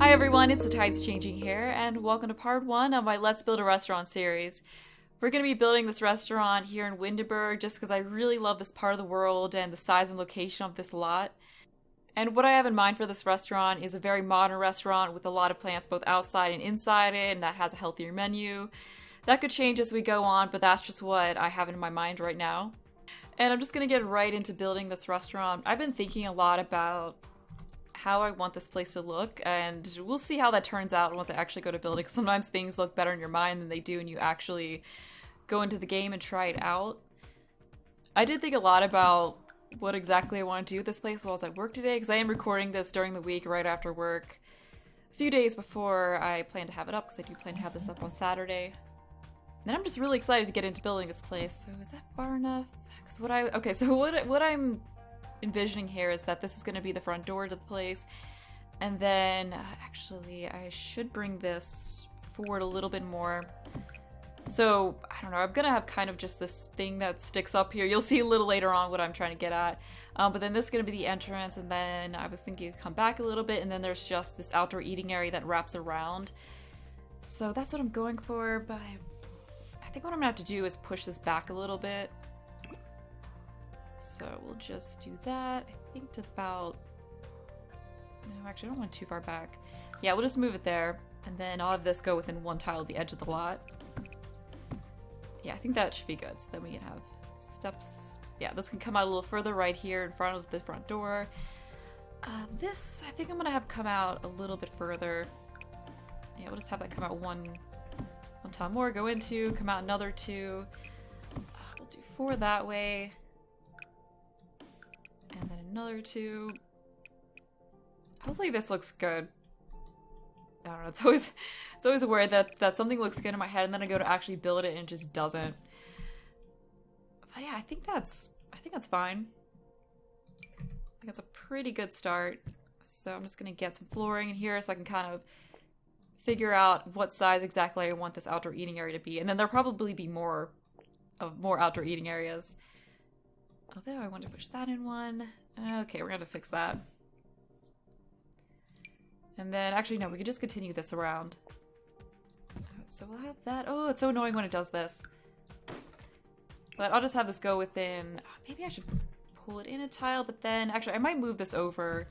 Hi everyone, it's the Tides Changing here, and welcome to part 1 of my Let's Build a Restaurant series. We're going to be building this restaurant here in Windenburg just because I really love this part of the world and the size and location of this lot. And what I have in mind for this restaurant is a very modern restaurant with a lot of plants both outside and inside it, and that has a healthier menu. That could change as we go on, but that's just what I have in my mind right now. And I'm just going to get right into building this restaurant. I've been thinking a lot about how I want this place to look, and we'll see how that turns out once I actually go to build it, because sometimes things look better in your mind than they do when you actually go into the game and try it out. I did think a lot about what exactly I want to do with this place while I was at work today, because I am recording this during the week right after work, a few days before I plan to have it up, because I do plan to have this up on Saturday. And I'm just really excited to get into building this place. So is that far enough? Because what I'm envisioning here is that this is going to be the front door to the place, and then actually I should bring this forward a little bit more. So I don't know, I'm gonna have kind of just this thing that sticks up here. You'll see a little later on what I'm trying to get at, but then this is gonna be the entrance, and then I was thinking come back a little bit, and then there's just this outdoor eating area that wraps around. So that's what I'm going for, but I think what I'm gonna have to do is push this back a little bit. So we'll just do that, I think to about... No, actually I don't want it too far back. Yeah, we'll just move it there, and then I'll have this go within one tile at the edge of the lot. Yeah, I think that should be good, so then we can have steps. Yeah, this can come out a little further right here in front of the front door. This, I think I'm gonna have come out a little bit further. Yeah, we'll just have that come out one tile more, go into, come out another 2. We'll do 4 that way. And then another 2. Hopefully this looks good. I don't know, it's always a worry that something looks good in my head and then I go to actually build it and it just doesn't. But yeah, I think that's fine. I think that's a pretty good start. So I'm just gonna get some flooring in here so I can kind of figure out what size exactly I want this outdoor eating area to be. And then there'll probably be more outdoor eating areas. Although I want to push that in one. Okay, we're gonna have to fix that. And then, actually no, we can just continue this around. So we'll have that. Oh, it's so annoying when it does this. But I'll just have this go within... Maybe I should pull it in a tile, but then... Actually, I might move this over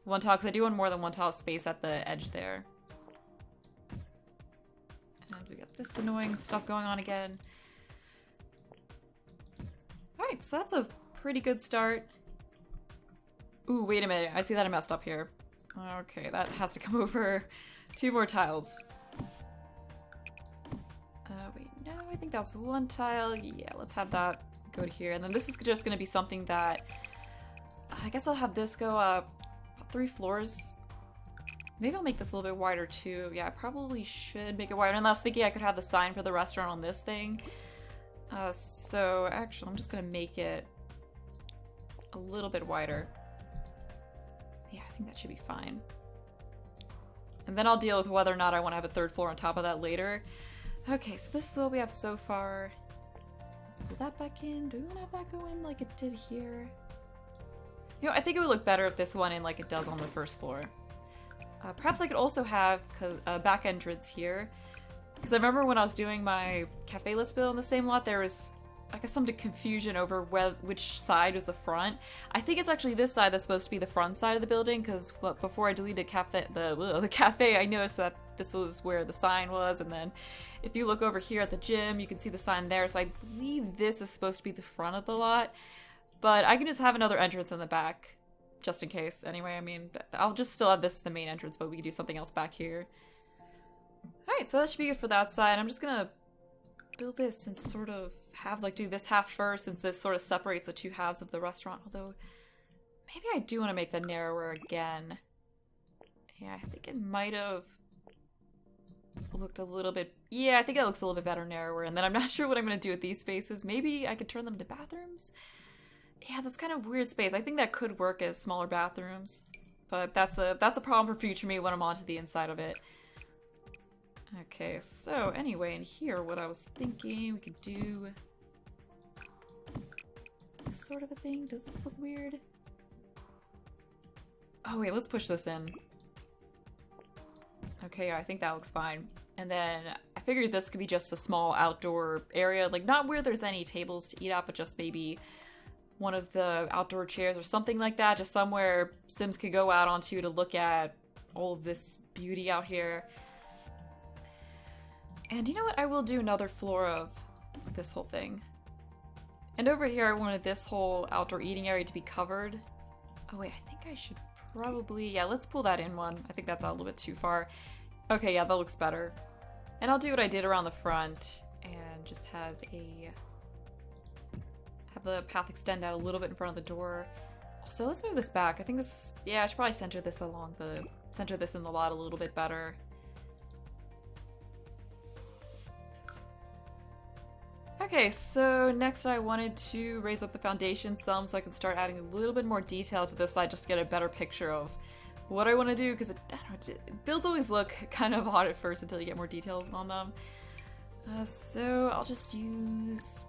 one tile, because I do want more than one tile space at the edge there. And we got this annoying stuff going on again. Alright, so that's a pretty good start. Ooh, wait a minute. I see that I messed up here. Okay, that has to come over 2 more tiles. Wait, no, I think that's 1 tile. Yeah, let's have that go to here. And then this is just going to be something that... I guess I'll have this go up 3 floors. Maybe I'll make this a little bit wider too. Yeah, I probably should make it wider. And I was thinking I could have the sign for the restaurant on this thing. So actually, I'm just gonna make it a little bit wider. Yeah, I think that should be fine. And then I'll deal with whether or not I want to have a 3rd floor on top of that later. Okay, so this is what we have so far. Let's pull that back in. Do we want to have that go in like it did here? You know, I think it would look better if this went in like it does on the 1st floor. Perhaps I could also have a back entrance here. Because I remember when I was doing my cafe Let's Build on the same lot, there was, I guess, some confusion over which side was the front. I think it's actually this side that's supposed to be the front side of the building, because before I deleted the cafe, I noticed that this was where the sign was, and then if you look over here at the gym, you can see the sign there, so I believe this is supposed to be the front of the lot, but I can just have another entrance in the back, just in case. Anyway, I mean, I'll just still have this as the main entrance, but we can do something else back here. Alright, so that should be good for that side. I'm just gonna build this in sort of halves, like do this half first, since this sort of separates the 2 halves of the restaurant. Although, maybe I do want to make that narrower again. Yeah, I think it might have looked a little bit... Yeah, I think it looks a little bit better narrower. And then I'm not sure what I'm going to do with these spaces. Maybe I could turn them into bathrooms? Yeah, that's kind of weird space. I think that could work as smaller bathrooms. But that's a problem for future me when I'm onto the inside of it. Okay, so anyway, in here, what I was thinking we could do this sort of a thing. Does this look weird? Oh wait, let's push this in. Okay, yeah, I think that looks fine. And then I figured this could be just a small outdoor area, like not where there's any tables to eat at, but just maybe one of the outdoor chairs or something like that, just somewhere Sims could go out onto to look at all of this beauty out here. And you know what? I will do another floor of this whole thing. And over here, I wanted this whole outdoor eating area to be covered. Oh wait, I think I should probably... Yeah, let's pull that in one. I think that's a little bit too far. Okay, yeah, that looks better. And I'll do what I did around the front and just have the path extend out a little bit in front of the door. So let's move this back. I think this... Yeah, I should probably center this in the lot a little bit better. Okay, so next I wanted to raise up the foundation some so I can start adding a little bit more detail to this side just to get a better picture of what I want to do, because builds always look kind of odd at first until you get more details on them. So I'll just use...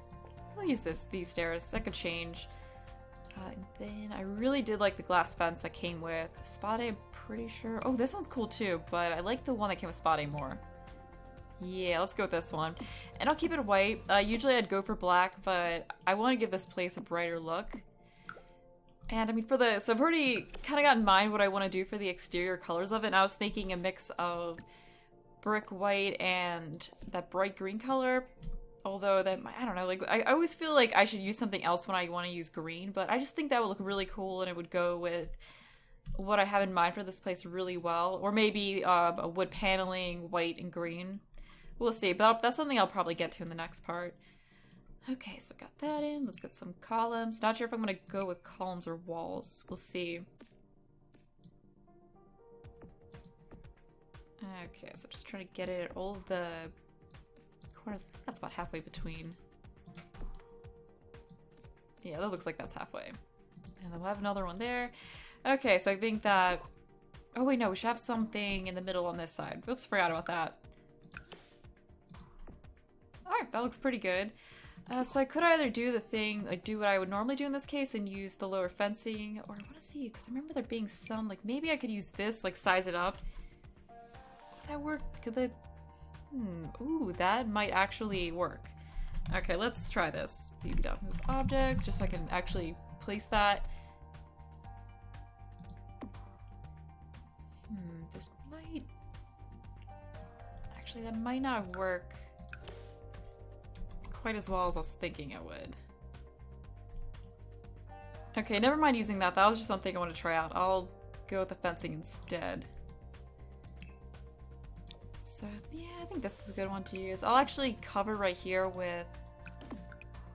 I'll use these stairs. That could change. And then I really did like the glass fence that came with Spade, I'm pretty sure. Oh, this one's cool too, but I like the one that came with Spade more. Yeah, let's go with this one. And I'll keep it white. Usually I'd go for black, but I want to give this place a brighter look. And I mean, so I've already kind of got in mind what I want to do for the exterior colors of it. And I was thinking a mix of brick white and that bright green color. Although that, I don't know, like, I always feel like I should use something else when I want to use green, but I just think that would look really cool and it would go with what I have in mind for this place really well. Or maybe a wood paneling, white and green. We'll see, but that's something I'll probably get to in the next part. Okay, so got that in. Let's get some columns. Not sure if I'm going to go with columns or walls. We'll see. Okay, so just trying to get it at all of the corners. That's about halfway between. Yeah, that looks like that's halfway. And then we'll have another one there. Okay, so I think that... Oh wait, no, we should have something in the middle on this side. Oops, forgot about that. Alright, that looks pretty good. So I could either do the thing, like do what I would normally do in this case and use the lower fencing, or I want to see, because I remember there being some, like maybe I could use this, like size it up. Would that work? Could that... Ooh, that might actually work. Okay, let's try this. Maybe don't move objects, just so I can actually place that. This might... Actually, that might not work quite as well as I was thinking it would. Okay, never mind using that. That was just something I want to try out. I'll go with the fencing instead. So, yeah, I think this is a good one to use. I'll actually cover right here with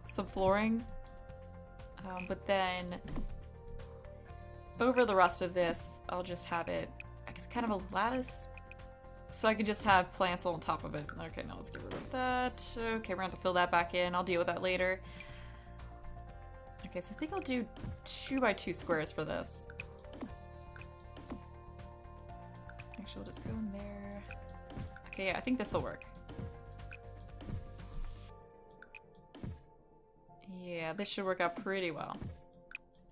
some flooring. But then over the rest of this, I'll just have it, I guess, kind of a lattice. So I can just have plants on top of it. Okay, now let's get rid of that. Okay, we're gonna have to fill that back in. I'll deal with that later. Okay, so I think I'll do 2 by 2 squares for this. Actually, we'll just go in there. Okay, yeah, I think this will work. Yeah, this should work out pretty well.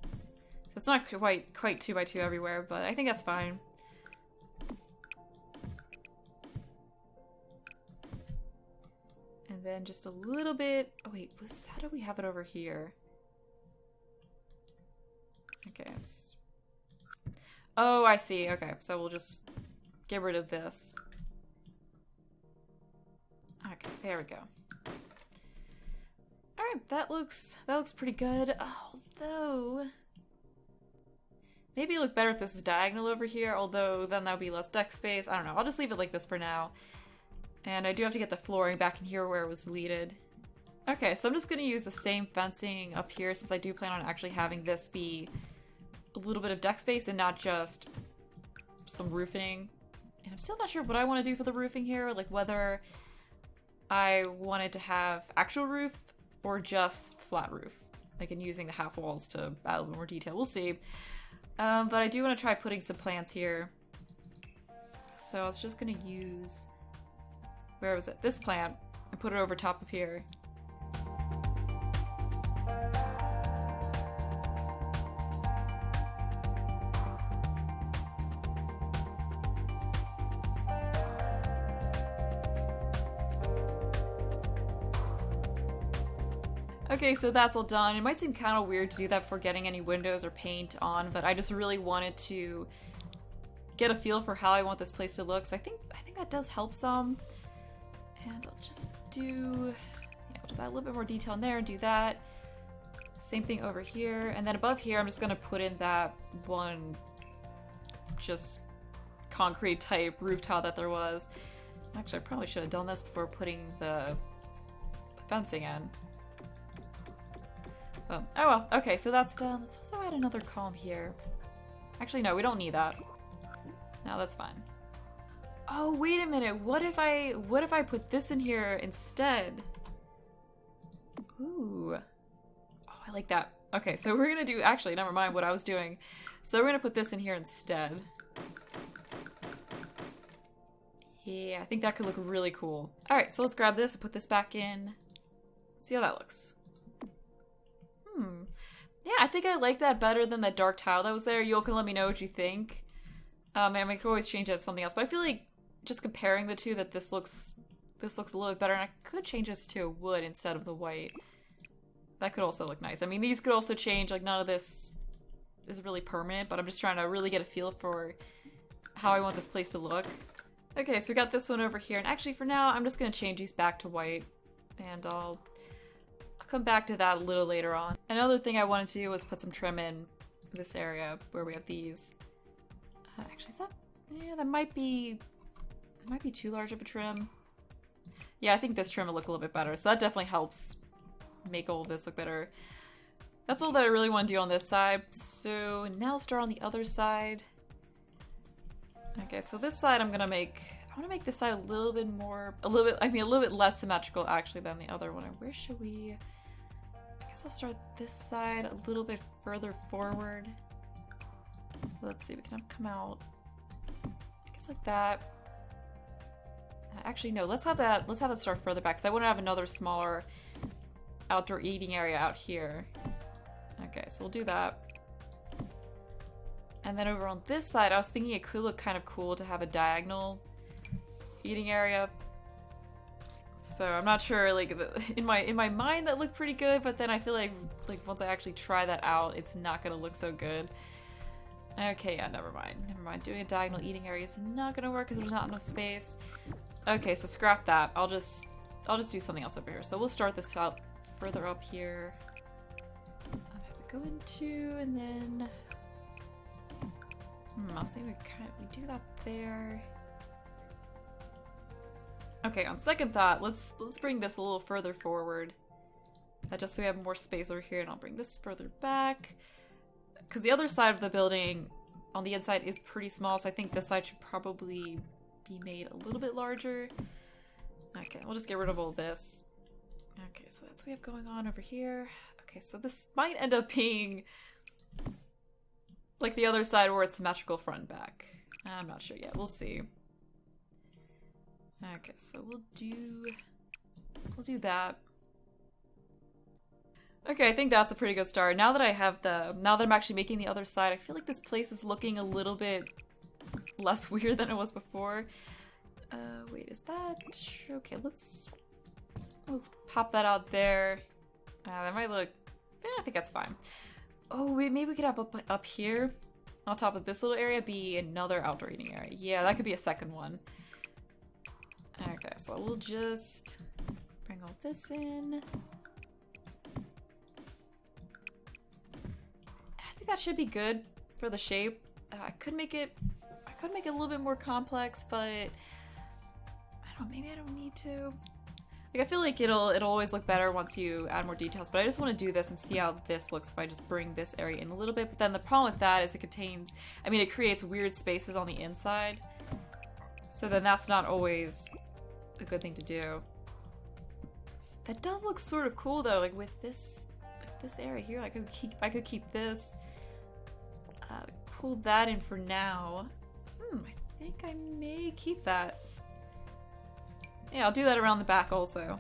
So it's not quite 2 by 2 everywhere, but I think that's fine. And then just a little bit... Oh wait, how do we have it over here? Okay. Oh, I see. Okay, so we'll just get rid of this. Okay, there we go. Alright, that looks pretty good. Although... Maybe it look better if this is diagonal over here, although then that would be less deck space. I don't know. I'll just leave it like this for now. And I do have to get the flooring back in here where it was leaded. Okay, so I'm just going to use the same fencing up here since I do plan on actually having this be a little bit of deck space and not just some roofing. And I'm still not sure what I want to do for the roofing here, like whether I wanted to have actual roof or just flat roof. Like in using the half walls to add a little more detail. We'll see. But I do want to try putting some plants here. So I was just going to use... Where was it? This plant. And put it over top of here. Okay, so that's all done. It might seem kind of weird to do that before getting any windows or paint on, but I just really wanted to get a feel for how I want this place to look. So I think that does help some. And I'll just do, yeah, I'll just add a little bit more detail in there and do that. Same thing over here. And then above here, I'm just gonna put in that one just concrete type roof tile that there was. Actually, I probably should have done this before putting the fencing in. Oh well, okay, so that's done. Let's also add another column here. Actually, no, we don't need that. No, that's fine. Oh, wait a minute. What if I put this in here instead? Ooh. Oh, I like that. Okay, so we're gonna do, actually, never mind what I was doing. So we're gonna put this in here instead. Yeah, I think that could look really cool. All right, so let's grab this and put this back in. See how that looks. Yeah, I think I like that better than that dark tile that was there. You all can let me know what you think. I mean, I could always change it to something else, but I feel like just comparing the two, that this looks a little bit better, and I could change this to wood instead of the white. That could also look nice. I mean, these could also change, like none of this is really permanent, but I'm just trying to really get a feel for how I want this place to look. Okay, so we got this one over here, and actually for now, I'm just gonna change these back to white, and I'll come back to that a little later on. Another thing I wanted to do was put some trim in this area where we have these. Actually, is that? Yeah, that might be too large of a trim. Yeah, I think this trim will look a little bit better, so that definitely helps make all of this look better. That's all that I really want to do on this side. So now I'll start on the other side. Okay, so this side I want to make this side a little bit less symmetrical actually than the other one. Where should we? I guess I'll start this side a little bit further forward. Let's see, we can come out, I guess like that. Actually, no, let's have that start further back, because I want to have another smaller outdoor eating area out here. Okay, so we'll do that. And then over on this side, I was thinking it could look kind of cool to have a diagonal eating area. So I'm not sure, like, in my mind that looked pretty good, but then I feel like once I actually try that out, it's not gonna look so good. Okay, yeah, never mind. Doing a diagonal eating area is not gonna work because there's not enough space. Okay, so scrap that. I'll just do something else over here. So we'll start this out further up here. I have to go into, and then I'll say we do that there. Okay, on second thought, let's bring this a little further forward. Just so we have more space over here, and I'll bring this further back. Because the other side of the building on the inside is pretty small, so I think this side should probably be made a little bit larger. Okay, we'll just get rid of all this. Okay, so that's what we have going on over here. Okay, so this might end up being like the other side where it's symmetrical front and back. I'm not sure yet. We'll see. Okay, so we'll do that. Okay, I think that's a pretty good start. Now that I'm actually making the other side, I feel like this place is looking a little bit less weird than it was before. Wait, is that okay? Let's pop that out there. That might look. I think that's fine. Oh wait, maybe we could have up here, on top of this little area, be another outdoor eating area. Yeah, that could be a second one. Okay, so we'll just bring all this in. I think that should be good for the shape. I could make it a little bit more complex, but I don't know, maybe I don't need to. Like, I feel like it'll always look better once you add more details, but I just want to do this and see how this looks if I just bring this area in a little bit. But then the problem with that is it creates weird spaces on the inside. So then that's not always a good thing to do. That does look sort of cool though, like with this area here. I could keep this. Pull that in for now. I think I may keep that. Yeah, I'll do that around the back also.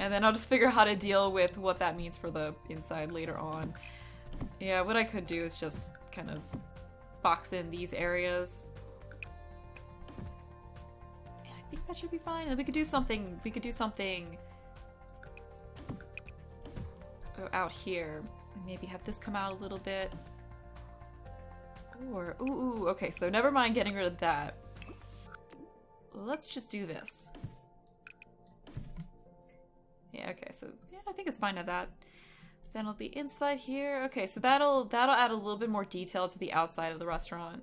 And then I'll just figure out how to deal with what that means for the inside later on. Yeah, what I could do is just kind of box in these areas. And I think think that should be fine. And then we could do something. We could do something out here. And maybe have this come out a little bit. Or ooh, okay. So never mind getting rid of that. Let's just do this. Yeah. Okay. So yeah, I think it's fine at that. Then it'll be inside here. Okay. So that'll add a little bit more detail to the outside of the restaurant.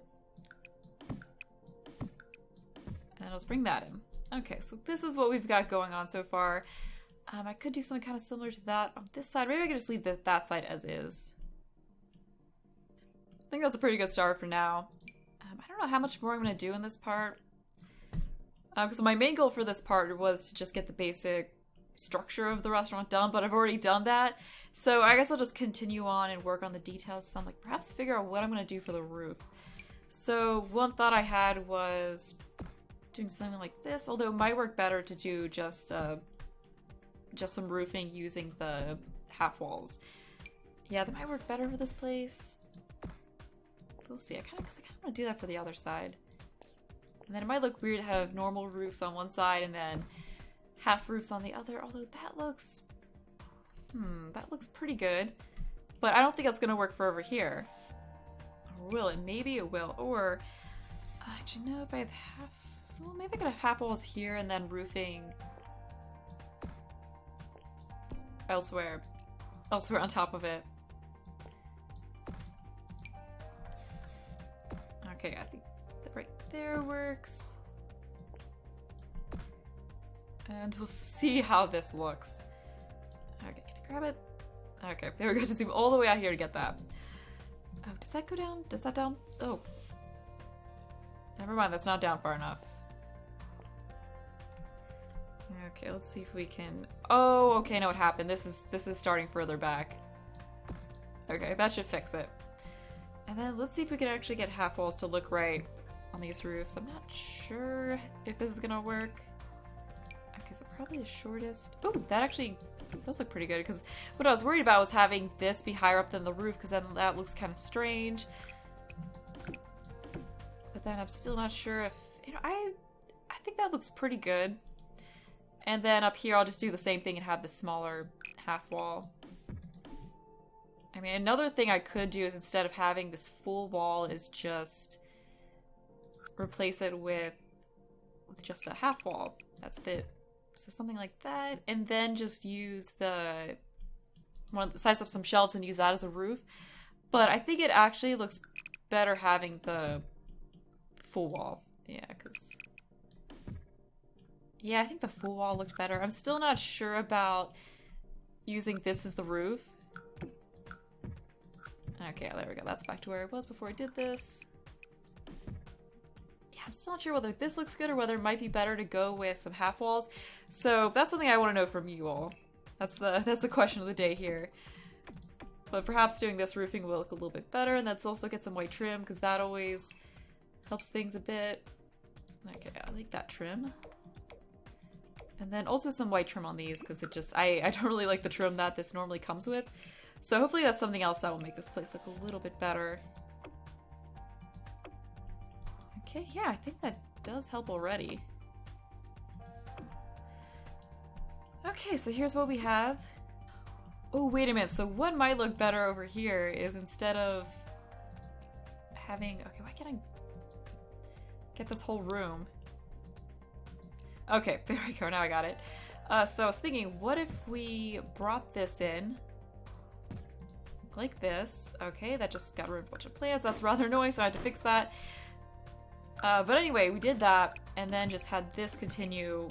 And let's bring that in. Okay, so this is what we've got going on so far. I could do something kind of similar to that on this side. Maybe I could just leave that side as is. I think that's a pretty good start for now. I don't know how much more I'm going to do in this part. Because my main goal for this part was to just get the basic structure of the restaurant done, but I've already done that. So I guess I'll just continue on and work on the details. So I'm like, perhaps figure out what I'm going to do for the roof. So one thought I had was doing something like this, although it might work better to do just some roofing using the half walls. Yeah, that might work better for this place. We'll see. I kind of want to do that for the other side, and then it might look weird to have normal roofs on one side and then half roofs on the other. Although that looks pretty good, but I don't think that's gonna work for over here. Or will it? Maybe it will. Or do you know if I have half? Well, maybe I could have half walls here and then roofing elsewhere on top of it. Okay, I think that right there works. And we'll see how this looks. Okay, can I grab it? Okay, there we go. Just zoom all the way out here to get that. Oh, does that go down? Does that down? Oh. Never mind, that's not down far enough. Okay, let's see if we can... Oh, okay, I know what happened. This is starting further back. Okay, that should fix it. And then let's see if we can actually get half walls to look right on these roofs. I'm not sure if this is gonna work. Okay, so probably the shortest... Oh, that actually does look pretty good, because what I was worried about was having this be higher up than the roof, because then that looks kind of strange. But then I'm still not sure if... You know, I think that looks pretty good. And then up here, I'll just do the same thing and have the smaller half wall. I mean, another thing I could do is instead of having this full wall is just replace it with just a half wall. That's a bit... So something like that. And then just use size up some shelves and use that as a roof. But I think it actually looks better having the full wall. Yeah, because... Yeah, I think the full wall looked better. I'm still not sure about using this as the roof. Okay, there we go. That's back to where it was before I did this. Yeah, I'm still not sure whether this looks good or whether it might be better to go with some half walls. So that's something I want to know from you all. That's the question of the day here. But perhaps doing this roofing will look a little bit better, and let's also get some white trim because that always helps things a bit. Okay, I like that trim. And then also some white trim on these because it just, I don't really like the trim that this normally comes with. So hopefully that's something else that will make this place look a little bit better. Okay, yeah, I think that does help already. Okay, so here's what we have. Oh, wait a minute. So what might look better over here is instead of having... Okay, why can't I get this whole room? Okay, there we go. Now I got it. So I was thinking, what if we brought this in like this? Okay, that just got rid of a bunch of plants. That's rather annoying, so I had to fix that. But anyway, we did that, and then just had this continue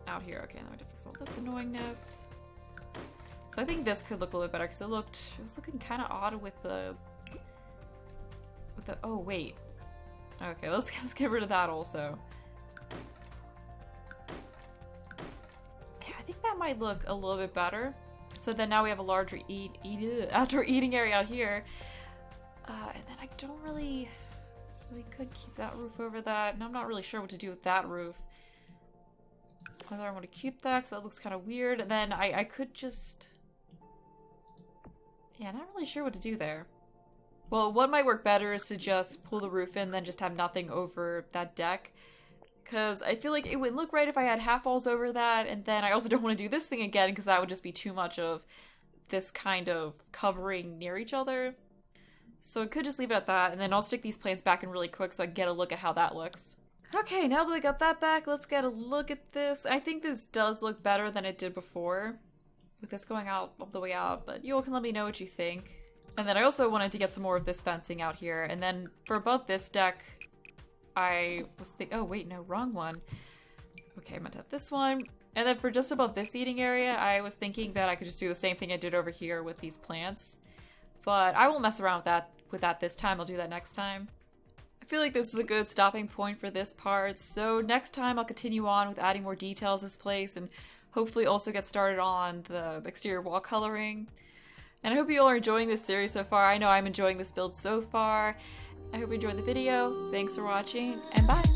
out here. Okay, now I have to fix all this annoyingness. So I think this could look a little bit better because it was looking kind of odd with the oh wait. Okay, let's get rid of that also. Yeah, I think that might look a little bit better. So then now we have a larger outdoor eating area out here. And then I don't really... So we could keep that roof over that. And I'm not really sure what to do with that roof. Whether I want to keep that because that looks kind of weird. And then I could just... Yeah, not really sure what to do there. Well, what might work better is to just pull the roof in, then just have nothing over that deck. because I feel like it wouldn't look right if I had half walls over that, and then I also don't want to do this thing again because that would just be too much of this kind of covering near each other. So I could just leave it at that, and then I'll stick these plants back in really quick so I can get a look at how that looks. Okay, now that we got that back, let's get a look at this. I think this does look better than it did before, with this going out all the way out, but you all can let me know what you think. And then I also wanted to get some more of this fencing out here, and then for above this deck, I was thinking, oh wait, no, wrong one. Okay, I meant to have this one. And then for just above this eating area, I was thinking that I could just do the same thing I did over here with these plants. But I won't mess around with that this time, I'll do that next time. I feel like this is a good stopping point for this part, so next time I'll continue on with adding more details to this place and hopefully also get started on the exterior wall coloring. And I hope you all are enjoying this series so far. I know I'm enjoying this build so far. I hope you enjoyed the video. Thanks for watching, and bye!